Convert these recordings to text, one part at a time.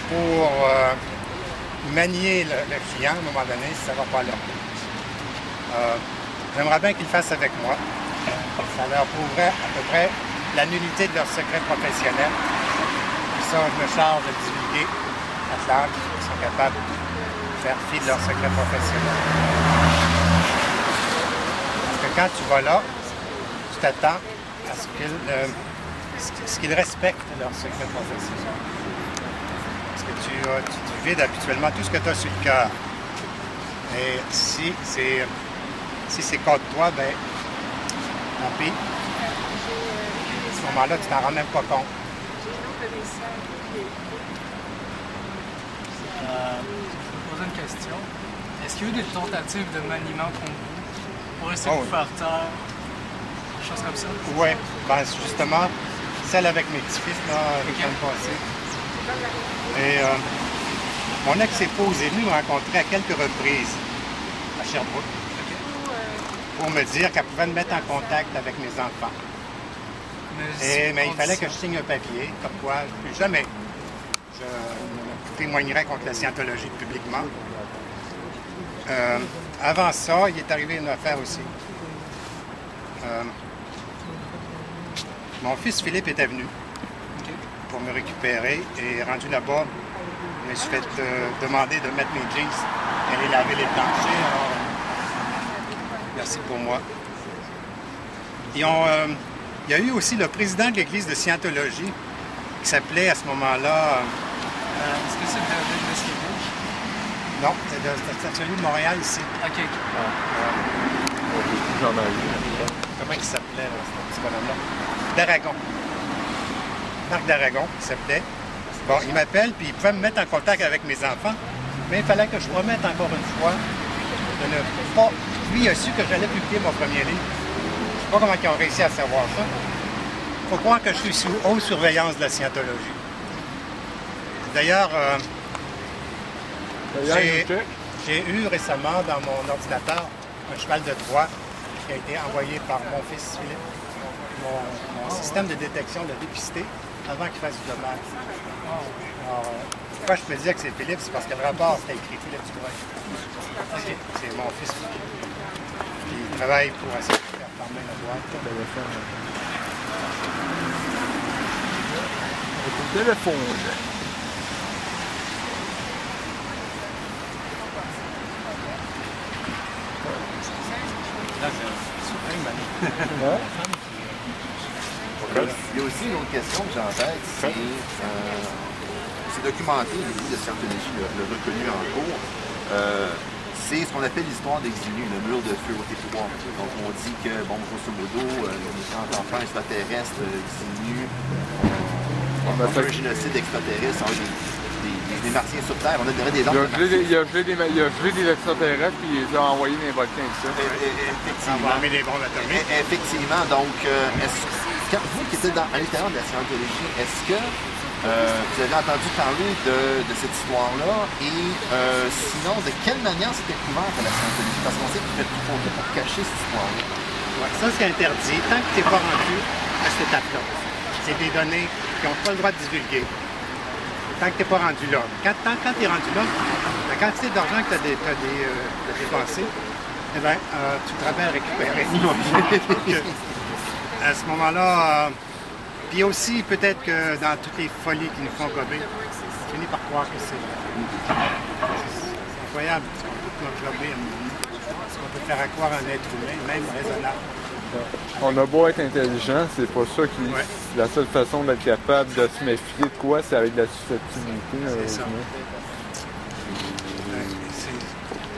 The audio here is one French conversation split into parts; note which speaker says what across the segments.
Speaker 1: pour manier le client à un moment donné si ça ne va pas là. J'aimerais bien qu'ils le fassent avec moi. Ça leur prouverait à peu près la nullité de leur secret professionnel. Puis ça, je me charge de divulguer à large qu'ils sont capables de faire fi de leur secret professionnel. Parce que quand tu vas là, tu t'attends à ce qu'ils respectent leur secret professionnel. Parce que tu vides habituellement tout ce que tu as sur le cœur. Et si c'est contre toi, ben tant pis. À ce moment-là, tu t'en rends même pas compte.
Speaker 2: Je vais poser une question. Est-ce qu'il y a eu des tentatives de maniement contre vous pour essayer de vous faire taire? Des choses comme ça?
Speaker 1: Oui, ben justement, celle avec mes petits-fils, là, le week-end passé. Et mon ex-épouse est venue me rencontrer à quelques reprises à Sherbrooke pour me dire qu'elle pouvait me mettre en contact avec mes enfants. Mais il fallait que je signe un papier, comme quoi plus jamais je ne témoignerais contre la scientologie publiquement. Avant ça, il est arrivé une affaire aussi. Mon fils Philippe était venu pour me récupérer et rendu là-bas, je me suis fait demander de mettre mes jeans et aller laver les planchers. Alors, merci pour moi. Il y a eu aussi le président de l'église de Scientologie qui s'appelait à ce moment-là...
Speaker 2: Est-ce que c'est de Mesquite?
Speaker 1: Non, c'est celui de Montréal ici.
Speaker 2: OK.
Speaker 3: J'en ai eu.
Speaker 1: Comment il s'appelait, là, ce petit bonhomme-là? D'Aragon. Marc d'Aragon, il s'appelait. Bon, il m'appelle, puis il pouvait me mettre en contact avec mes enfants, mais il fallait que je promette encore une fois de ne pas... Lui, il a su que j'allais publier mon premier livre. Je ne sais pas comment ils ont réussi à savoir ça. Il faut croire que je suis sous haute surveillance de la scientologie. D'ailleurs, j'ai eu récemment dans mon ordinateur un cheval de Troie qui a été envoyé par mon fils Philippe. Mon système de détection l'a dépisté avant qu'il fasse du dommage. Alors, pourquoi je peux dire que c'est Philippe? C'est parce que le rapport, c'était écrit Philippe Dubreuil. C'est mon fils qui travaille pour essayer de faire fermer la boîte.
Speaker 3: Le téléphone.
Speaker 1: Là, c'est suprême,
Speaker 4: Il y a aussi une autre question que j'ai en tête, c'est documenté, l'église de Scientologie le reconnu en cours. C'est ce qu'on appelle l'histoire d'Exilus, le mur de feu au T3. Donc on dit que, bon, grosso modo, les enfants extraterrestres exilus ont fait un génocide extraterrestre avec des martiens sur Terre. On a donné des ordres.
Speaker 3: Il a gelé des extraterrestres puis il les a envoyés dans les volcans et ça.
Speaker 1: Effectivement. Des bombes atomiques.
Speaker 4: Effectivement. Donc, vous qui êtes à l'intérieur de la Scientologie, est-ce que vous avez entendu parler de cette histoire-là? Et sinon, de quelle manière c'était couvert à la Scientologie? Parce qu'on sait qu'il fait tout pour cacher cette histoire-là.
Speaker 1: Ouais, ça, c'est interdit. Tant que tu n'es pas rendu à cette étape-là, c'est des données qui n'ont pas le droit de divulguer. Tant que tu n'es pas rendu là. Quand tu es rendu là, la quantité d'argent que tu as dépensé, eh bien, tu te rappelles récupérer. À ce moment-là, puis aussi, peut-être que dans toutes les folies qui nous font gober, tu finis par croire que c'est incroyable ce qu'on peut gober, ce qu'on peut faire à croire un être humain, même raisonnable.
Speaker 3: On a beau être intelligent, c'est pas ça qui...
Speaker 1: Ouais.
Speaker 3: La seule façon d'être capable de se méfier de quoi, c'est avec de la susceptibilité.
Speaker 1: C'est ça.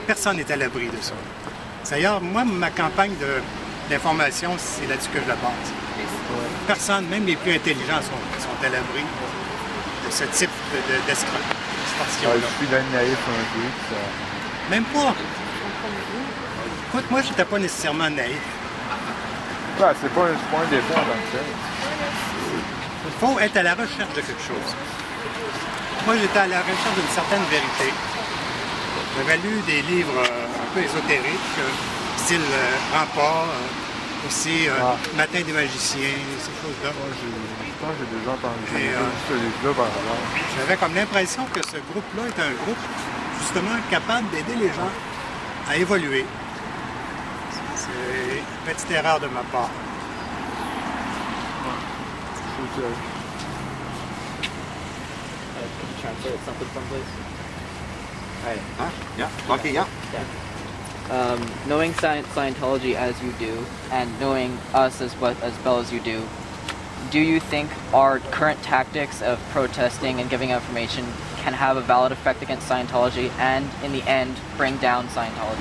Speaker 1: Personne n'est à l'abri de ça. D'ailleurs, moi, ma campagne d'information, c'est là-dessus que je la base. Personne, même les plus intelligents, sont à l'abri de ce type d'extorsion-là.
Speaker 3: Je suis naïf un peu. Ça...
Speaker 1: Même pas. Écoute, moi, je n'étais pas nécessairement naïf.
Speaker 3: Ouais, c'est pas un défaut en tant que tel.
Speaker 1: Il faut être à la recherche de quelque chose. Moi, j'étais à la recherche d'une certaine vérité. J'avais lu des livres un peu ésotériques, style Rempart, aussi Matin des magiciens, ces choses-là.
Speaker 3: pourtant j'ai déjà entendu
Speaker 1: Et,
Speaker 3: ce livre-là par exemple.
Speaker 1: J'avais comme l'impression que ce groupe-là est un groupe justement capable d'aider les gens à évoluer. C'est une petite erreur de ma part.
Speaker 5: Translate something someplace. Alright.
Speaker 4: Huh? Yeah. Okay, yeah.
Speaker 5: Knowing Scientology as you do, and knowing us as well as you do you think our current tactics of protesting and giving information can have a valid effect against Scientology and, in the end, bring down Scientology?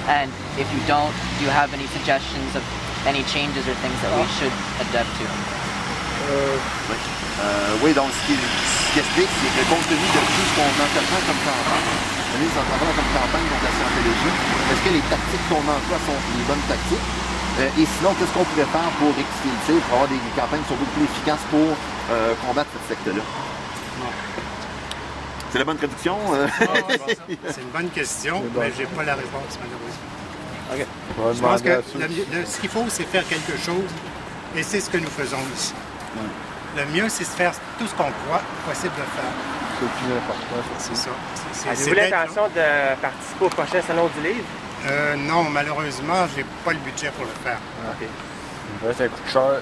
Speaker 5: And if you don't, do you have any suggestions of any changes or things that we should adapt to?
Speaker 4: Oui, donc ce qui explique, c'est que compte tenu de tout ce qu'on entreprend comme campagne, comme campagne contre la Scientologie, est-ce que les tactiques qu'on emploie sont les bonnes tactiques? Et sinon, qu'est-ce qu'on pourrait faire pour rectifier le tir, pour avoir des campagnes qui sont beaucoup plus efficaces pour combattre cette secte-là? C'est la bonne traduction?
Speaker 1: C'est une bonne question, mais je n'ai pas la réponse, malheureusement.
Speaker 3: Okay.
Speaker 1: Je pense que ce qu'il faut, c'est faire quelque chose, et c'est ce que nous faisons ici. Le mieux, c'est de faire tout ce qu'on croit possible de faire.
Speaker 3: C'est plus important.
Speaker 1: C'est ça.
Speaker 6: Avez-vous l'intention de participer au prochain Salon du Livre?
Speaker 1: Non, malheureusement, j'ai pas le budget pour le faire.
Speaker 6: OK.
Speaker 3: Ça coûte cher.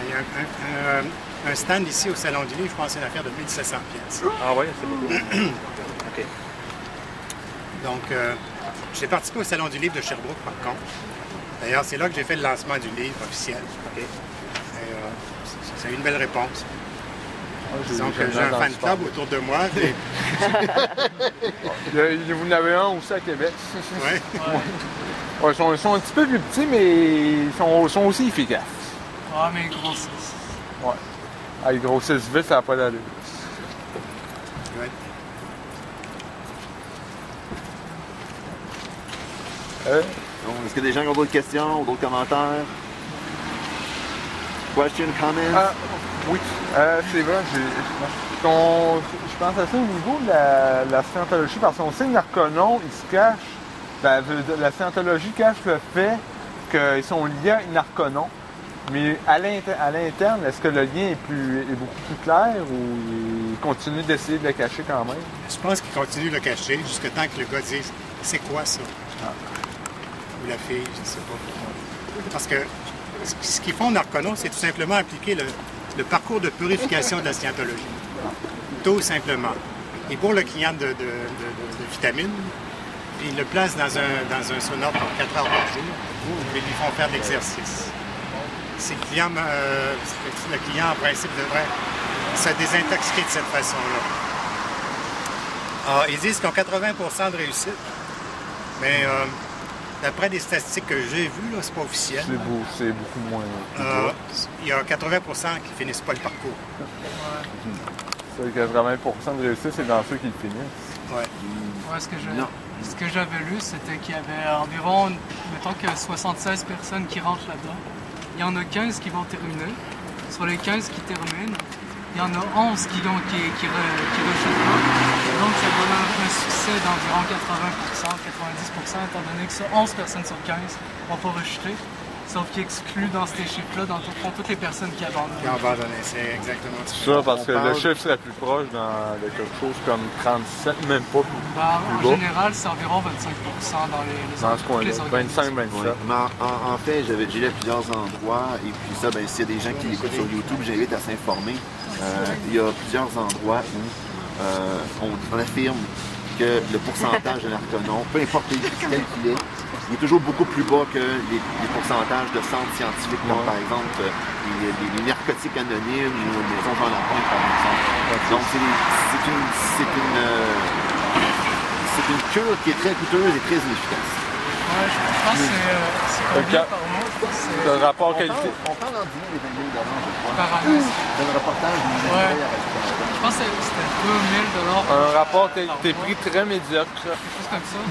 Speaker 1: Il y a un stand ici au Salon du Livre, je pense que c'est une affaire de 1700 pièces.
Speaker 6: Ah oui, c'est beaucoup. OK.
Speaker 1: Donc, j'ai participé au Salon du Livre de Sherbrooke, par contre. D'ailleurs, c'est là que j'ai fait le lancement du livre officiel.
Speaker 6: OK.
Speaker 1: Ça a eu une belle réponse. Disons que j'ai un fan club autour de moi. Et...
Speaker 3: Vous en avez un aussi à Québec.
Speaker 1: Oui.
Speaker 3: Ouais, ils sont un petit peu plus petits, mais ils sont aussi efficaces.
Speaker 2: Ah, mais ils grossissent.
Speaker 3: Ouais. Ah, ils grossissent vite, ça n'a pas d'allure.
Speaker 1: Ouais.
Speaker 4: Donc, est-ce qu'il y a des gens qui ont d'autres questions ou d'autres commentaires? Questions, comments?
Speaker 3: Oui, c'est vrai. Je pense à ça au niveau de la Scientologie, parce qu'on sait que Narconon, ils se cachent. La Scientologie cache le fait qu'ils sont liés à Narconon. Mais à l'interne, est-ce que le lien est beaucoup plus clair ou ils continuent d'essayer de le cacher quand même?
Speaker 1: Je pense qu'ils continuent de le cacher jusqu'à temps que le gars dise « C'est quoi ça? Ou la fille, je ne sais pas. Parce que ce qu'ils font Narconon, c'est tout simplement appliquer le parcours de purification de la Scientologie. Tout simplement. Et pour le client de vitamines, ils le placent dans un sauna pour 4 heures par jour et ils lui font faire de l'exercice. Le client, en principe, devrait se désintoxiquer de cette façon-là. Ils disent qu'ils ont 80% de réussite, mais d'après des statistiques que j'ai vues, c'est pas officiel.
Speaker 3: C'est beaucoup moins.
Speaker 1: Il y a 80% qui finissent pas le parcours.
Speaker 3: C'est 80% de réussite, c'est dans ceux qui le finissent.
Speaker 1: Ouais.
Speaker 2: Ce que j'avais lu, c'était qu'il y avait environ, mettons que 76 personnes qui rentrent là-dedans. Il y en a 15 qui vont terminer. Sur les 15 qui terminent, il y en a 11 qui rejettent pas. Donc ça donne un succès d'environ 80%, 90%, étant donné que 11 personnes sur 15 ne vont pas rejeter. Sauf qu'ils excluent dans ces chiffres-là, dans le fond, toutes les personnes qui abandonnent.
Speaker 1: Qui abandonnent, c'est exactement
Speaker 3: ça. Parce que le chiffre serait plus proche de quelque chose comme 37, même pas plus
Speaker 2: en général, c'est environ 25% dans les
Speaker 3: coin-là. 25-27.
Speaker 4: Ouais. En fait, j'ai lu à plusieurs endroits, et puis ça, s'il y a des gens qui l'écoutent sur YouTube, j'invite à s'informer. Il y a plusieurs endroits où on affirme que le pourcentage de narconon, peu importe quel qu'il est, il est toujours beaucoup plus bas que les pourcentages de centres scientifiques, comme par exemple les narcotiques anonymes ou les maisons Jean Lapointe, par exemple. Donc c'est une cure qui est très coûteuse et très inefficace.
Speaker 2: Ouais, je pense que c'est combien par mois?
Speaker 3: Le rapport qualité.
Speaker 4: On parle en 10 000 et 20 000 je crois.
Speaker 2: Par année?
Speaker 4: C'est le reportage du
Speaker 2: Je pense que c'était 2 000
Speaker 3: Un rapport qualité-prix très médiocre.
Speaker 2: Quelque chose comme ça.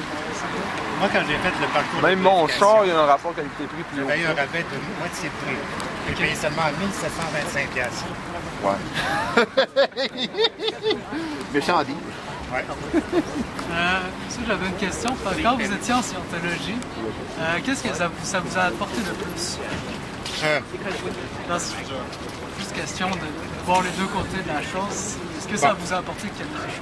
Speaker 1: Moi, quand j'ai fait le parcours...
Speaker 3: Même mon char, il y a un rapport qualité-prix plus haut.
Speaker 1: J'ai payé un rabais de moitié de prix. J'ai payé seulement 1 725 $.
Speaker 4: Méchant dit.
Speaker 1: Ouais.
Speaker 2: Ça, j'avais une question. Quand vous étiez en scientologie, qu'est-ce que ça vous a apporté de plus? Là, c'est juste question de voir les deux côtés de la chose. Est-ce que ça vous a apporté quelque chose?